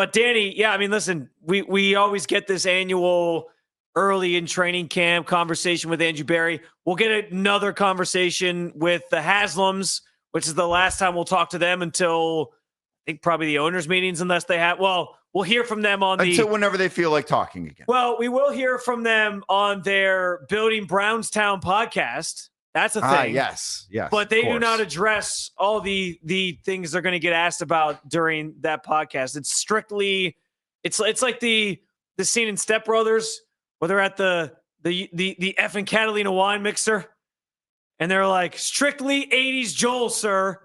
But Danny, yeah, I mean, listen, we always get this annual early in training camp conversation with Andrew Berry. We'll get another conversation with the Haslams, which is the last time we'll talk to them until I think probably the owners' meetings, unless they have. Well, we'll hear from them until whenever they feel like talking again. Well, we will hear from them on their Building Brownstown podcast. That's a thing. Yes. But they do not address all the things they're going to get asked about during that podcast. It's strictly, it's like the scene in Step Brothers where they're at the effing Catalina wine mixer, and they're like, strictly 80s Joel, sir.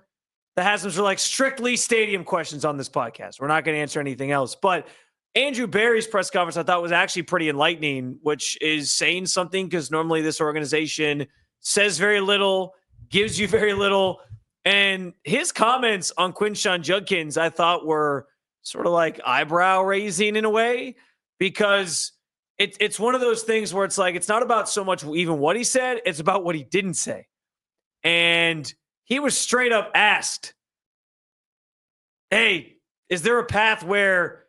The Haslam's are like, strictly stadium questions on this podcast. We're not going to answer anything else. But Andrew Berry's press conference I thought was actually pretty enlightening, which is saying something because normally this organization says very little, gives you very little. And his comments on Quinshon Judkins, I thought were sort of like eyebrow raising in a way, because it's one of those things where it's like, it's not about so much even what he said, it's about what he didn't say. And he was straight up asked, hey, is there a path where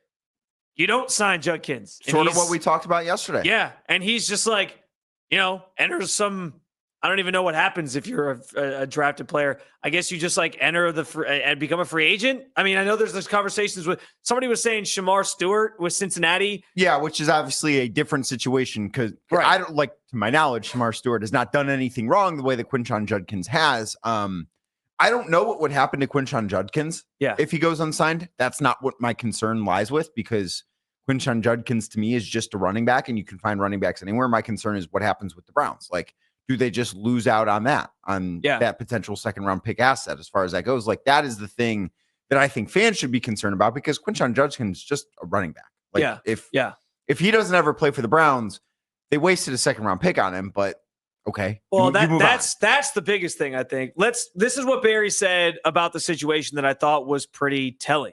you don't sign Judkins? Sort of what we talked about yesterday. Yeah. And he's just like, enter some, I don't even know what happens if you're a drafted player. I guess you just like enter and become a free agent. I mean, I know there's those conversations with somebody was saying Shamar Stewart with Cincinnati. Yeah, which is obviously a different situation because I don't, like, to my knowledge, Shamar Stewart has not done anything wrong the way that Quinshon Judkins has. I don't know what would happen to Quinshon Judkins if he goes unsigned. That's not what my concern lies with, because Quinshon Judkins to me is just a running back, and you can find running backs anywhere. My concern is what happens with the Browns. Like, do they just lose out on that potential second round pick asset as far as that goes? Like, that is the thing that I think fans should be concerned about, because Quinshon Judkins is just a running back. Like, if he doesn't ever play for the Browns, they wasted a second round pick on him, but okay. Well, that's the biggest thing, I think. This is what Barry said about the situation that I thought was pretty telling.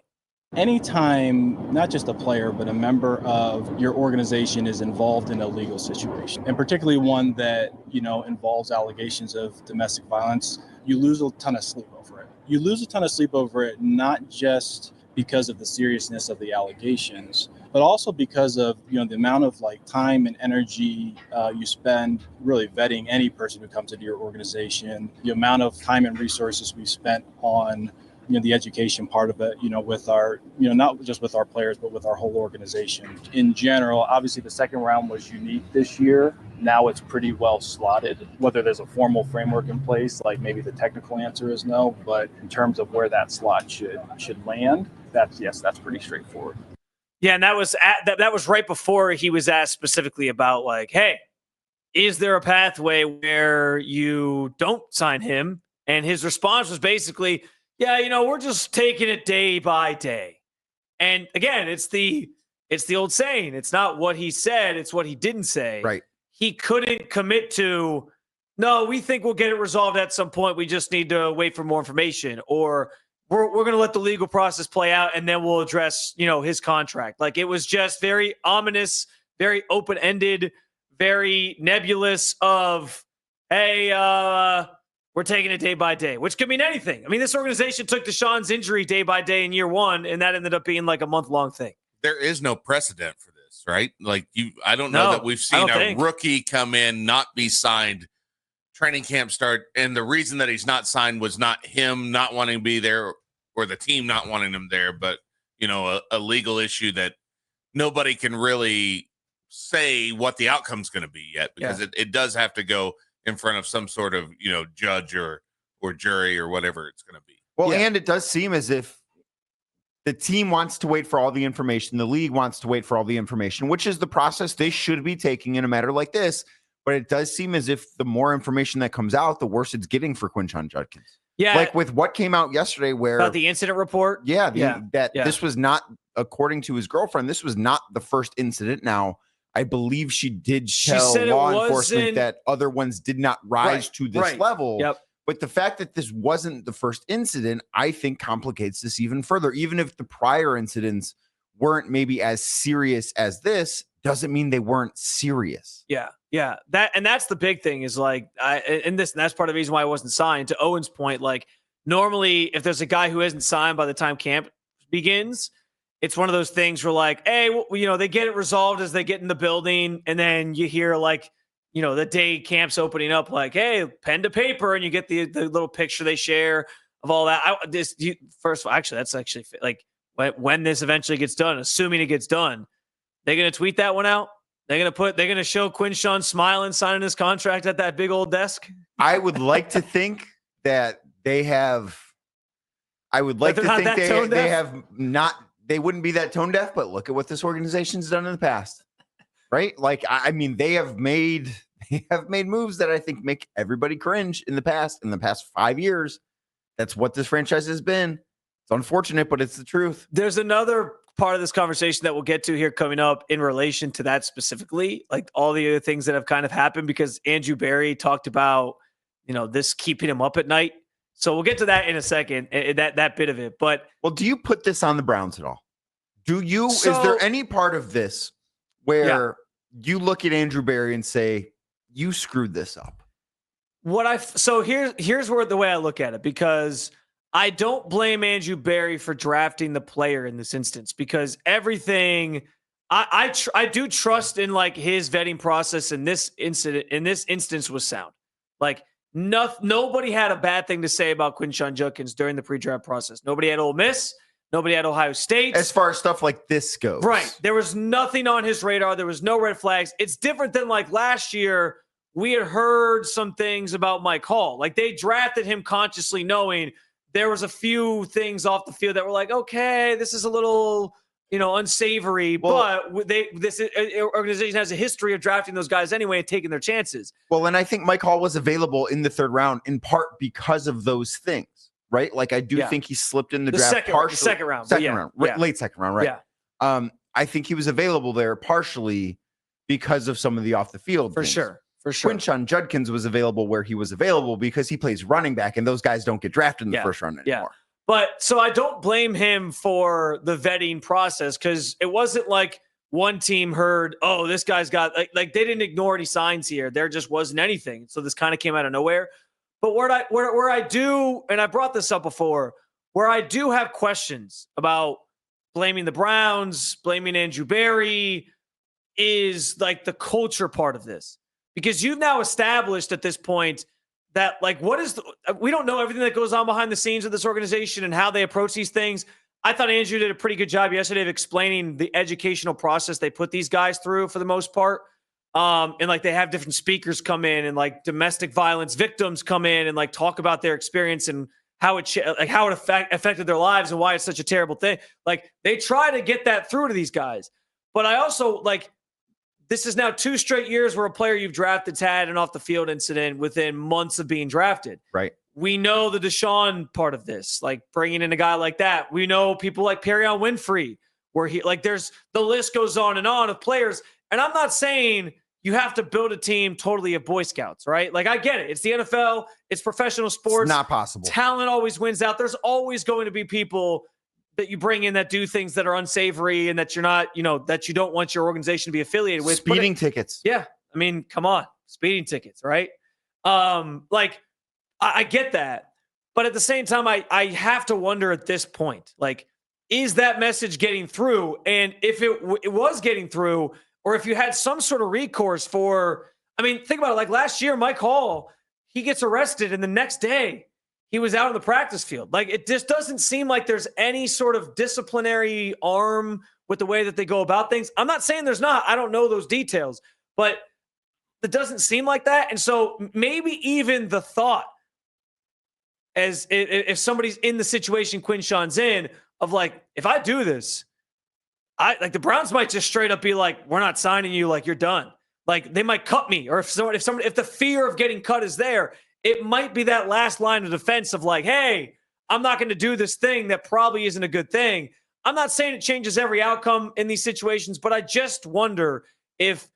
Anytime, not just a player, but a member of your organization is involved in a legal situation, and particularly one that, involves allegations of domestic violence, you lose a ton of sleep over it. You lose a ton of sleep over it, not just because of the seriousness of the allegations, but also because of, the amount of time and energy you spend really vetting any person who comes into your organization, the amount of time and resources we spent on the education part of it, with our, not just with our players, but with our whole organization in general. Obviously, the second round was unique this year. Now it's pretty well slotted. Whether there's a formal framework in place, like maybe the technical answer is no, but in terms of where that slot should land, that's pretty straightforward. Yeah, and that was right before he was asked specifically about hey, is there a pathway where you don't sign him? And his response was basically, yeah, we're just taking it day by day. And again, it's the old saying. It's not what he said, it's what he didn't say. Right. He couldn't commit to, no, we think we'll get it resolved at some point. We just need to wait for more information. Or we're going to let the legal process play out and then we'll address, his contract. Like, it was just very ominous, very open-ended, very nebulous of, hey, we're taking it day by day, which could mean anything. I mean, this organization took Deshaun's injury day by day in year one, and that ended up being like a month-long thing. There is no precedent for this, right? I don't know that we've seen a rookie come in, not be signed, training camp start, and the reason that he's not signed was not him not wanting to be there or the team not wanting him there, but, a legal issue that nobody can really say what the outcome's going to be yet, because it does have to go in front of some sort of, judge or jury or whatever it's going to be. Well, and it does seem as if the team wants to wait for all the information. The league wants to wait for all the information, which is the process they should be taking in a matter like this. But it does seem as if the more information that comes out, the worse it's getting for Quinshon Judkins. Yeah. Like with what came out yesterday where about the incident report. This was not, according to his girlfriend, this was not the first incident. Now, I believe she did tell law enforcement that other ones did not rise to this level. Yep. But the fact that this wasn't the first incident, I think complicates this even further. Even if the prior incidents weren't maybe as serious as this, doesn't mean they weren't serious. Yeah. Yeah. That's the big thing is that's part of the reason why I wasn't signed. To Owen's point, normally if there's a guy who isn't signed by the time camp begins, it's one of those things where like, hey, they get it resolved as they get in the building. And then you hear like, the day camp's opening up, like, hey, pen to paper. And you get the little picture they share of all that. First of all, actually, that's actually like when this eventually gets done, assuming it gets done, they're going to tweet that one out. They're going to show Quinshon smiling, signing his contract at that big old desk. I would like to think that they have, I would like to think they have not, they wouldn't be that tone deaf, but look at what this organization's done in the past, right? Like, I mean, they have made moves that I think make everybody cringe in the past 5 years. That's what this franchise has been. It's unfortunate, but it's the truth. There's another part of this conversation that we'll get to here coming up in relation to that specifically, like all the other things that have kind of happened, because Andrew Berry talked about, this keeping him up at night. So we'll get to that in a second, that bit of it. But do you put this on the Browns at all? Is there any part of this where you look at Andrew Berry and say, you screwed this up? Here's where the way I look at it, because I don't blame Andrew Berry for drafting the player in this instance, because everything I do trust in like his vetting process in this instance was sound. Like nobody had a bad thing to say about Quinshon Judkins during the pre-draft process. Nobody had Ole Miss. Nobody had Ohio State. As far as stuff like this goes. Right. There was nothing on his radar. There was no red flags. It's different than like last year. We had heard some things about Mike Hall. Like they drafted him consciously knowing there was a few things off the field that were like, okay, this is a little, unsavory, but this organization has a history of drafting those guys anyway and taking their chances. Well, and I think Mike Hall was available in the third round in part because of those things, right? Like I do think he slipped in the draft partially. Second round, late second round, right? Yeah. I think he was available there partially because of some of the off the field things. For sure. Quinshon Judkins was available where he was available because he plays running back, and those guys don't get drafted in the first round anymore. Yeah. But so I don't blame him for the vetting process, because it wasn't like one team heard, oh, this guy's got like they didn't ignore any signs here. There just wasn't anything. So this kind of came out of nowhere. But where I do, and I brought this up before, where I do have questions about blaming the Browns, blaming Andrew Berry, is like the culture part of this. Because you've now established at this point that like, we don't know everything that goes on behind the scenes of this organization and how they approach these things. I thought Andrew did a pretty good job yesterday of explaining the educational process they put these guys through for the most part. And like they have different speakers come in, and like domestic violence victims come in and like talk about their experience and how it affected their lives and why it's such a terrible thing. Like they try to get that through to these guys. But I also like, this is now 2 straight years where a player you've drafted's had an off the field incident within months of being drafted. Right. We know the Deshaun part of this, like bringing in a guy like that. We know people like Perion Winfrey, where the list goes on and on of players. And I'm not saying you have to build a team totally of Boy Scouts, right? Like I get it. It's the NFL. It's professional sports. It's not possible. Talent always wins out. There's always going to be people that you bring in that do things that are unsavory and that you're not, that you don't want your organization to be affiliated with. Speeding tickets. Yeah. I mean, come on. Speeding tickets, right? I get that. But at the same time, I have to wonder at this point, like, is that message getting through? And if it was getting through, or if you had some sort of recourse for, think about it. Like last year, Mike Hall, he gets arrested and the next day, he was out on the practice field. Like, it just doesn't seem like there's any sort of disciplinary arm with the way that they go about things. I'm not saying there's not. I don't know those details, but it doesn't seem like that. And so maybe even the thought, as if somebody's in the situation Quinshon's in, of like, if I do this, the Browns might just straight up be like, we're not signing you. Like, you're done. Like, they might cut me. Or if the fear of getting cut is there, it might be that last line of defense of like, hey, I'm not going to do this thing that probably isn't a good thing. I'm not saying it changes every outcome in these situations, but I just wonder if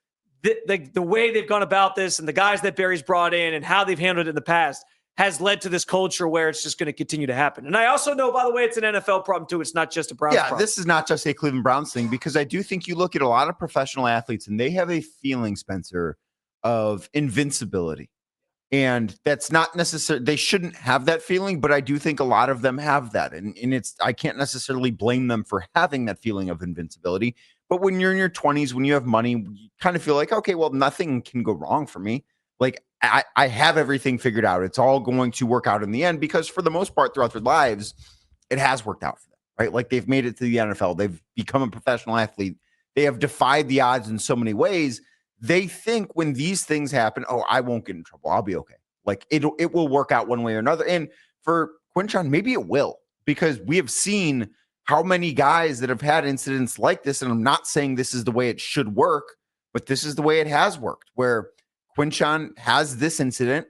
the way they've gone about this and the guys that Barry's brought in and how they've handled it in the past has led to this culture where it's just going to continue to happen. And I also know, by the way, it's an NFL problem too. It's not just a Browns problem. This is not just a Cleveland Browns thing, because I do think you look at a lot of professional athletes and they have a feeling, Spencer, of invincibility. And that's not necessarily, they shouldn't have that feeling, but I do think a lot of them have that. And I can't necessarily blame them for having that feeling of invincibility. But when you're in your 20s, when you have money, you kind of feel like, okay, well, nothing can go wrong for me. Like I have everything figured out. It's all going to work out in the end, because for the most part throughout their lives, it has worked out for them, right? Like they've made it to the NFL. They've become a professional athlete. They have defied the odds in so many ways. They think when these things happen, oh, I won't get in trouble. I'll be okay. Like it will work out one way or another. And for Quinshon, maybe it will, because we have seen how many guys that have had incidents like this. And I'm not saying this is the way it should work, but this is the way it has worked, where Quinshon has this incident.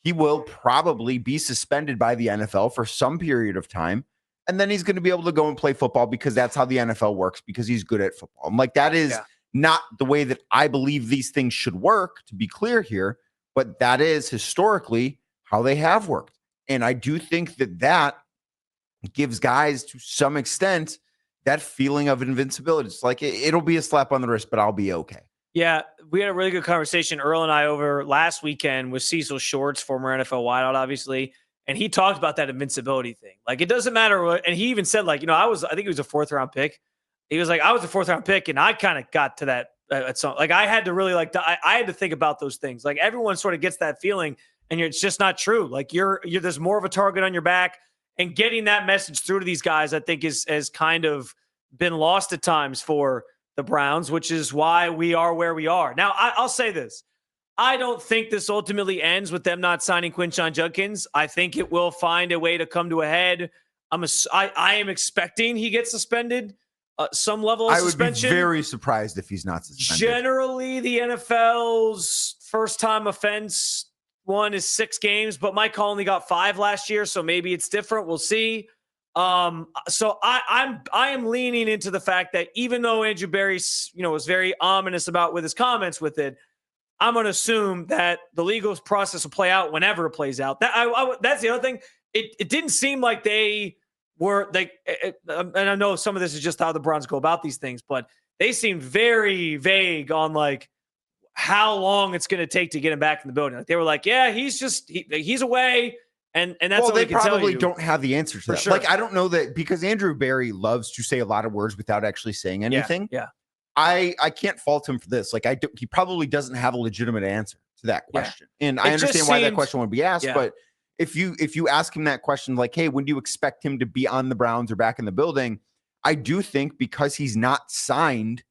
He will probably be suspended by the NFL for some period of time. And then he's going to be able to go and play football, because that's how the NFL works, because he's good at football. I'm like, that is not the way that I believe these things should work, to be clear here, but that is historically how they have worked. And I do think that gives guys, to some extent, that feeling of invincibility. It's like, it'll be a slap on the wrist, but I'll be okay. Yeah, we had a really good conversation, Earl and I, over last weekend with Cecil Shorts, former NFL wideout, obviously. And he talked about that invincibility thing. Like, it doesn't matter what, and he even said, like, I think he was a 4th round pick. He was like, I was a 4th round pick, and I kind of got to that at some, like, I had to really, like, I had to think about those things. Like, everyone sort of gets that feeling, and it's just not true. Like, you're there's more of a target on your back, and getting that message through to these guys, I think has kind of been lost at times for the Browns, which is why we are where we are. Now, I'll say this. I don't think this ultimately ends with them not signing Quinshon Judkins. I think it will find a way to come to a head. I am expecting he gets suspended, some level of suspension. I would be very surprised if he's not suspended. Generally, the NFL's first-time offense one is 6 games, but Mike Hall only got 5 last year, so maybe it's different. We'll see. So I am leaning into the fact that even though Andrew Berry, was very ominous about with his comments with it, I'm going to assume that the legal process will play out whenever it plays out. That's the other thing. It didn't seem like they were and I know some of this is just how the Browns go about these things, but they seemed very vague on like how long it's going to take to get him back in the building. Like they were like, yeah, he's away. And that's all they can tell probably you. Don't have the answer to that. Sure. Like, I don't know that, because Andrew Berry loves to say a lot of words without actually saying anything. Yeah. I can't fault him for this. Like, he probably doesn't have a legitimate answer to that question. Yeah. And I understand why that question would be asked, but if you ask him that question, like, hey, when do you expect him to be on the Browns or back in the building? I do think because he's not signed,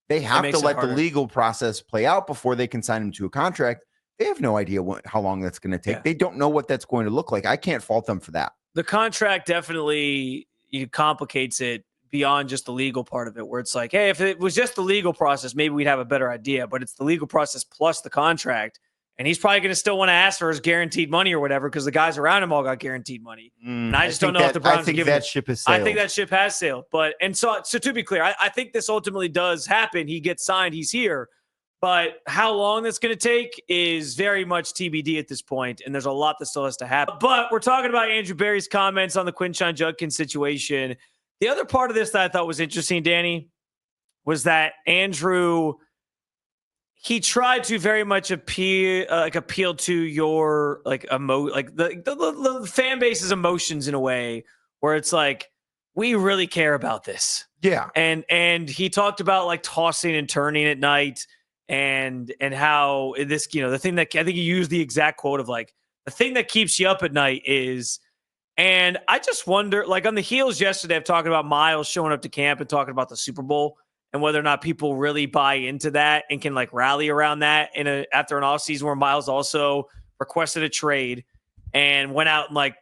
they have to let the legal process play out before they can sign him to a contract. They have no idea how long that's going to take. Yeah. They don't know what that's going to look like. I can't fault them for that. The contract definitely complicates it beyond just the legal part of it, where it's like, hey, if it was just the legal process, maybe we'd have a better idea, but it's the legal process plus the contract. And he's probably going to still want to ask for his guaranteed money or whatever, because the guys around him all got guaranteed money. And I just don't know if the Browns think that ship has sailed. I think that ship has sailed. So to be clear, I think this ultimately does happen. He gets signed, he's here. But how long that's going to take is very much TBD at this point, and there's a lot that still has to happen. But we're talking about Andrew Berry's comments on the Quinshon Judkins situation. The other part of this that I thought was interesting, Danny, was that Andrew, he tried to very much appeal to your the fan base's emotions in a way where it's like, we really care about this. Yeah. And he talked about like tossing and turning at night. And how this, the thing that I think he used the exact quote of like, the thing that keeps you up at night is, and I just wonder, like on the heels yesterday of talking about Miles showing up to camp and talking about the Super Bowl and whether or not people really buy into that and can like rally around that after an offseason where Miles also requested a trade and went out and like,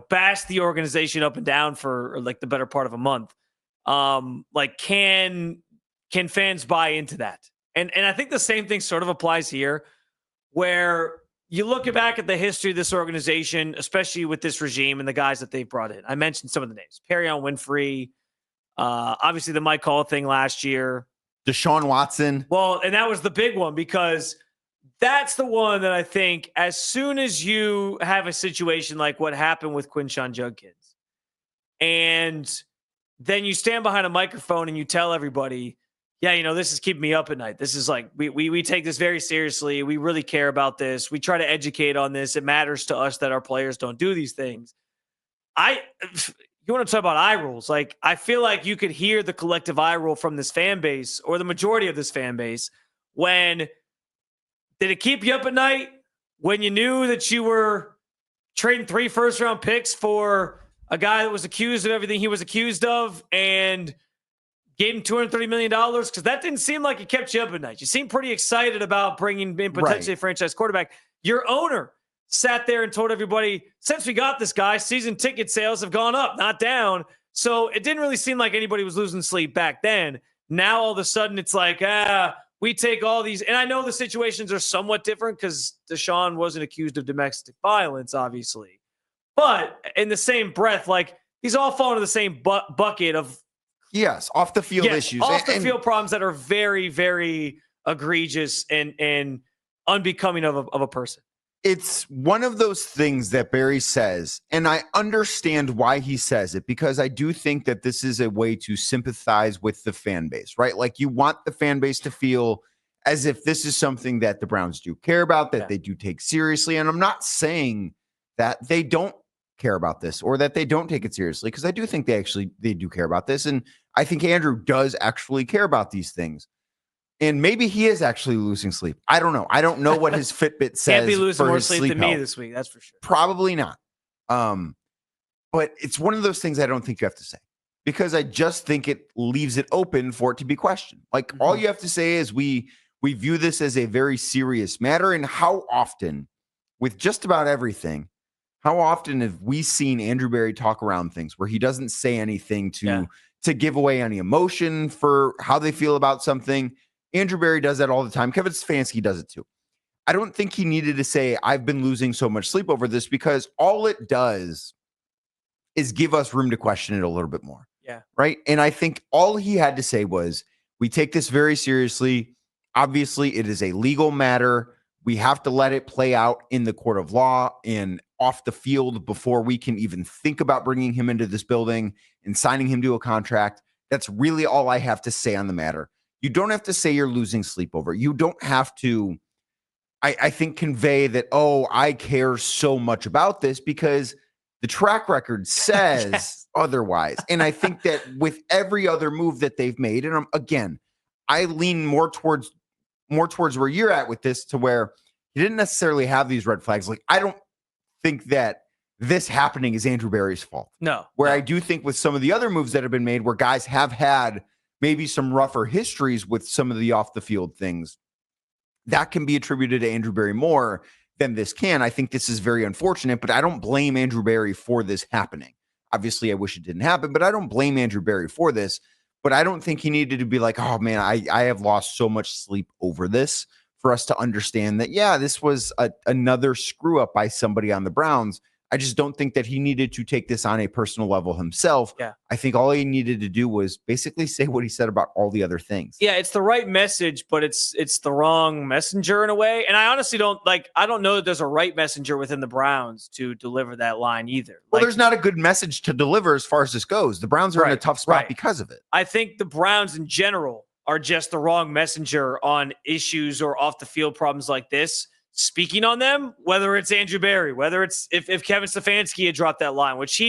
bashed the organization up and down for like the better part of a month. Like can fans buy into that? And I think the same thing sort of applies here, where you look back at the history of this organization, especially with this regime and the guys that they've brought in. I mentioned some of the names. Perion Winfrey, obviously the Mike Hall thing last year. Deshaun Watson. Well, and that was the big one, because that's the one that I think as soon as you have a situation like what happened with Quinshon Judkins, and then you stand behind a microphone and you tell everybody, yeah, this is keeping me up at night. This is like, we take this very seriously. We really care about this. We try to educate on this. It matters to us that our players don't do these things. You want to talk about eye rolls? Like, I feel like you could hear the collective eye roll from this fan base, or the majority of this fan base, when did it keep you up at night when you knew that you were trading 3 first-round picks for a guy that was accused of everything he was accused of and gave him $230 million? Because that didn't seem like it kept you up at night. You seemed pretty excited about bringing in potentially a franchise quarterback. Your owner sat there and told everybody, since we got this guy, season ticket sales have gone up, not down. So it didn't really seem like anybody was losing sleep back then. Now all of a sudden it's like, we take all these. And I know the situations are somewhat different because Deshaun wasn't accused of domestic violence, obviously. But in the same breath, like, he's all falling to the same bucket of off the field issues. Off the field problems that are very, very egregious and unbecoming of a person. It's one of those things that Barry says, and I understand why he says it, because I do think that this is a way to sympathize with the fan base, right? Like, you want the fan base to feel as if this is something that the Browns do care about, that they do take seriously. And I'm not saying that they don't care about this or that they don't take it seriously, because I do think they do care about this. And I think Andrew does actually care about these things. And maybe he is actually losing sleep. I don't know. I don't know what his Fitbit says. Can't be losing more sleep than me health. this week. That's for sure. Probably not. But it's one of those things I don't think you have to say, because I just think it leaves it open for it to be questioned. Like, all you have to say is we view this as a very serious matter. And how often, with just about everything, how often have we seen Andrew Berry talk around things where he doesn't say anything to give away any emotion for how they feel about something? Andrew Berry does that all the time. Kevin Stefanski does it too. I don't think he needed to say, I've been losing so much sleep over this, because all it does is give us room to question it a little bit more. Yeah. Right. And I think all he had to say was, we take this very seriously. Obviously, it is a legal matter. We have to let it play out in the court of law and off the field before we can even think about bringing him into this building and signing him to a contract. That's really all I have to say on the matter. You don't have to say you're losing sleep over it. You don't have to, I think, convey that, I care so much about this, because the track record says otherwise. And I think that with every other move that they've made, and again, I lean more towards where you're at with this, to where you didn't necessarily have these red flags. Like, I don't think that this happening is Andrew Berry's fault. No. I do think with some of the other moves that have been made, where guys have had maybe some rougher histories with some of the off the field things, that can be attributed to Andrew Berry more than this can. I think this is very unfortunate, but I don't blame Andrew Berry for this happening. Obviously, I wish it didn't happen, but I don't blame Andrew Berry for this. But I don't think he needed to be like, oh man, I have lost so much sleep over this, for us to understand that, this was another screw up by somebody on the Browns. I just don't think that he needed to take this on a personal level himself. Yeah. I think all he needed to do was basically say what he said about all the other things. Yeah, it's the right message, but it's the wrong messenger in a way. And I honestly I don't know that there's a right messenger within the Browns to deliver that line either. Well, there's not a good message to deliver as far as this goes. The Browns are in a tough spot because of it. I think the Browns in general are just the wrong messenger on issues or off the field problems like this. Speaking on them, whether it's Andrew Berry, whether it's if Kevin Stefanski had dropped that line, which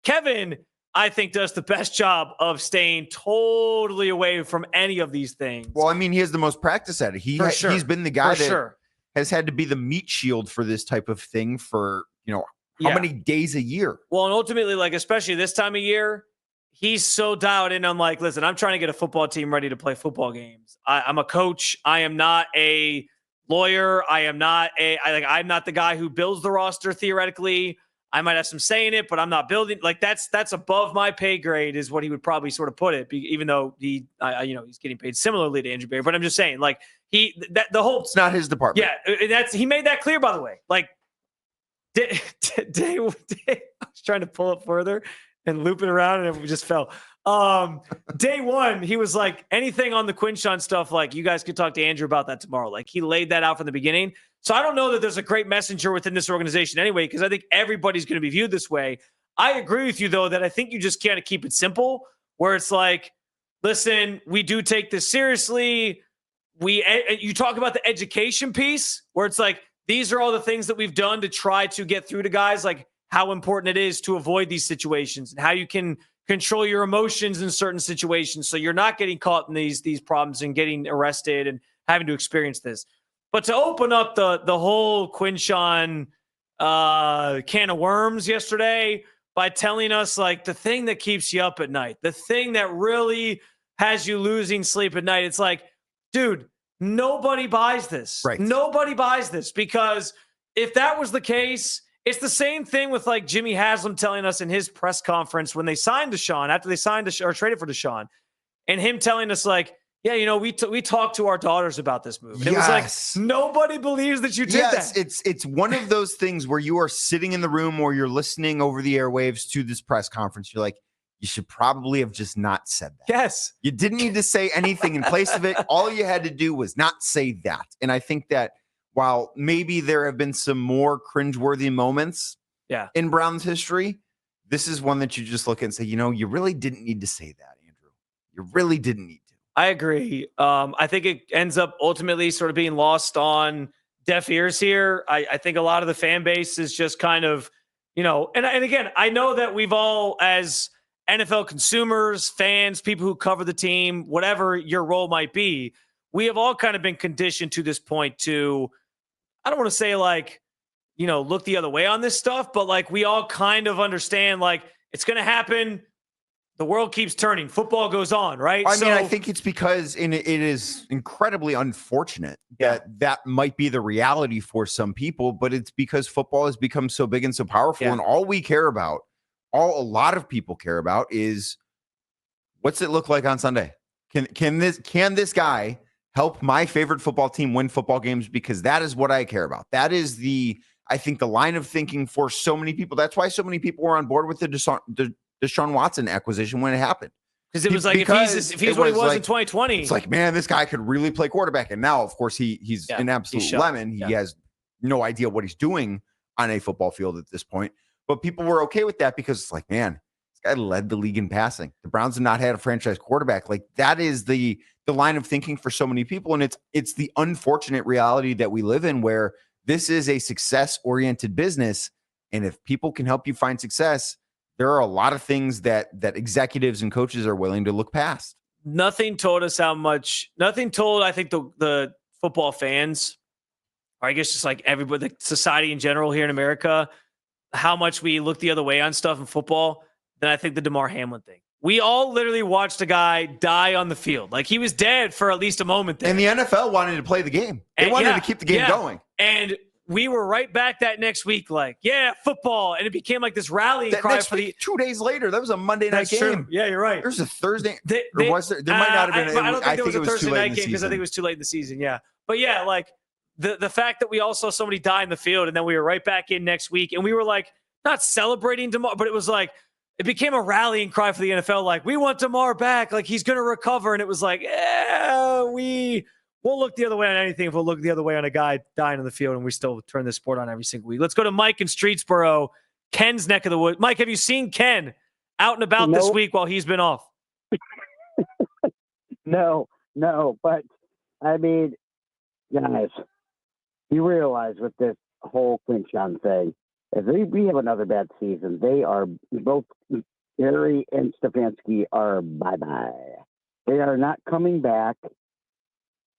Kevin, I think, does the best job of staying totally away from any of these things. Well, I mean, he has the most practice at it. He's been the guy that has had to be the meat shield for this type of thing for, how many days a year? Well, and ultimately, like, especially this time of year, he's so dialed in. I'm like, listen, I'm trying to get a football team ready to play football games. I'm a coach. I am not a lawyer. I'm not the guy who builds the roster theoretically. I might have some say in it, but I'm not building. Like, that's above my pay grade, is what he would probably sort of put it. Even though he's getting paid similarly to Andrew Berry. But I'm just saying, like, it's not his department. Yeah, he made that clear, by the way. Like, day I was trying to pull it further and loop it around, and it just fell. Day one, he was like, anything on the Quinshon stuff, like, you guys could talk to Andrew about that tomorrow. Like, he laid that out from the beginning. So I don't know that there's a great messenger within this organization anyway, because I think everybody's going to be viewed this way. I agree with you, though, that I think you just can't keep it simple, where it's like, listen, we do take this seriously. You talk about the education piece where it's like, these are all the things that we've done to try to get through to guys, like how important it is to avoid these situations and how you can control your emotions in certain situations so you're not getting caught in these problems and getting arrested and having to experience this. But to open up the whole Quinshon can of worms yesterday by telling us like the thing that keeps you up at night, the thing that really has you losing sleep at night, it's like, dude, nobody buys this. Right. Nobody buys this, because if that was the case, it's the same thing with like Jimmy Haslam telling us in his press conference when they signed Deshaun, after they signed or traded for Deshaun, and him telling us like, yeah, you know, we talked to our daughters about this move. And it was like, nobody believes that you did that. It's one of those things where you are sitting in the room or you're listening over the airwaves to this press conference. You're like, you should probably have just not said that. Yes. You didn't need to say anything in place of it. All you had to do was not say that. And I think that while maybe there have been some more cringeworthy moments in Browns history, this is one that you just look at and say, you know, you really didn't need to say that, Andrew. You really didn't need to. I agree. I think it ends up ultimately sort of being lost on deaf ears here. I think a lot of the fan base is just kind of, you know, and again, I know that we've all, as NFL consumers, fans, people who cover the team, whatever your role might be, we have all kind of been conditioned to this point to, I don't want to say like, you know, look the other way on this stuff, but like we all kind of understand like it's going to happen. The world keeps turning. Football goes on, right? I mean, I think it's because it is incredibly unfortunate that might be the reality for some people, but it's because football has become so big and so powerful. And all we care about, all a lot of people care about is what's it look like on Sunday? Can this guy help my favorite football team win football games? Because that is what I care about. That is I think the line of thinking for so many people. That's why so many people were on board with the Deshaun Watson acquisition when it happened. Because it was like, if he's what he was in 2020. It's like, man, this guy could really play quarterback. And now, of course, he's an absolute lemon. He has no idea what he's doing on a football field at this point. But people were okay with that because it's like, man, this guy led the league in passing. The Browns have not had a franchise quarterback. Like, that is the line of thinking for so many people. And it's the unfortunate reality that we live in, where this is a success-oriented business. And if people can help you find success, there are a lot of things that executives and coaches are willing to look past. Nothing told, I think, the football fans, or I guess just like everybody, the society in general here in America, how much we look the other way on stuff in football than I think the DeMar Hamlin thing. We all literally watched a guy die on the field. Like, he was dead for at least a moment there. And the NFL wanted to play the game. They wanted to keep the game going. And we were right back that next week, like, football. And it became like this rallying cry for the 2 days later. That was a Monday night game. True. Yeah, you're right. There's a Thursday. There might not have been. I don't think there was a Thursday night game because I think it was too late in the season. Yeah. But yeah, like the fact that we all saw somebody die in the field and then we were right back in next week and we were like, not celebrating DeMar, but it was like, it became a rallying cry for the NFL. Like, we want DeMar back. Like, he's going to recover. And it was like, we'll look the other way on anything if we'll look the other way on a guy dying in the field, and we still turn this sport on every single week. Let's go to Mike in Streetsboro, Ken's neck of the woods. Mike, have you seen Ken out and about this week while he's been off? No. But, I mean, guys, you realize with this whole Quinshon thing, if we have another bad season, they are both Gary and Stefanski are bye-bye. They are not coming back.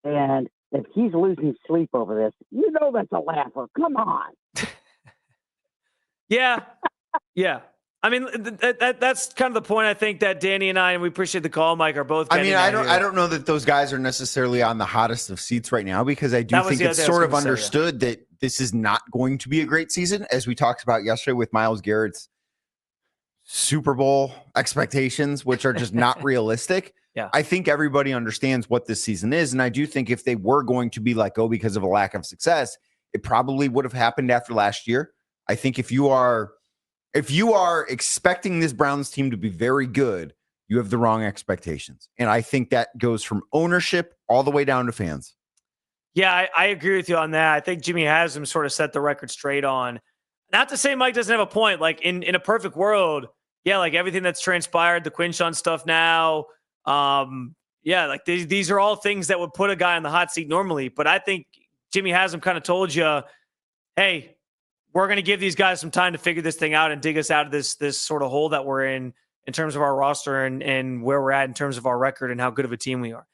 And if he's losing sleep over this, you know that's a laugher. Come on. Yeah. I mean, that's kind of the point. I think that Danny and I, and we appreciate the call, Mike, are both. I mean, I don't know that those guys are necessarily on the hottest of seats right now, because I do think it's sort of understood that this is not going to be a great season, as we talked about yesterday with Myles Garrett's Super Bowl expectations, which are just not realistic. Yeah. I think everybody understands what this season is. And I do think if they were going to be let go because of a lack of success, it probably would have happened after last year. I think if you are expecting this Browns team to be very good, you have the wrong expectations. And I think that goes from ownership all the way down to fans. Yeah, I agree with you on that. I think Jimmy Haslam sort of set the record straight on. Not to say Mike doesn't have a point. Like, in a perfect world, yeah, like everything that's transpired, the Quinshon stuff now, Like these are all things that would put a guy on the hot seat normally. But I think Jimmy Haslam kind of told you, hey, we're going to give these guys some time to figure this thing out and dig us out of this sort of hole that we're in terms of our roster and where we're at in terms of our record and how good of a team we are.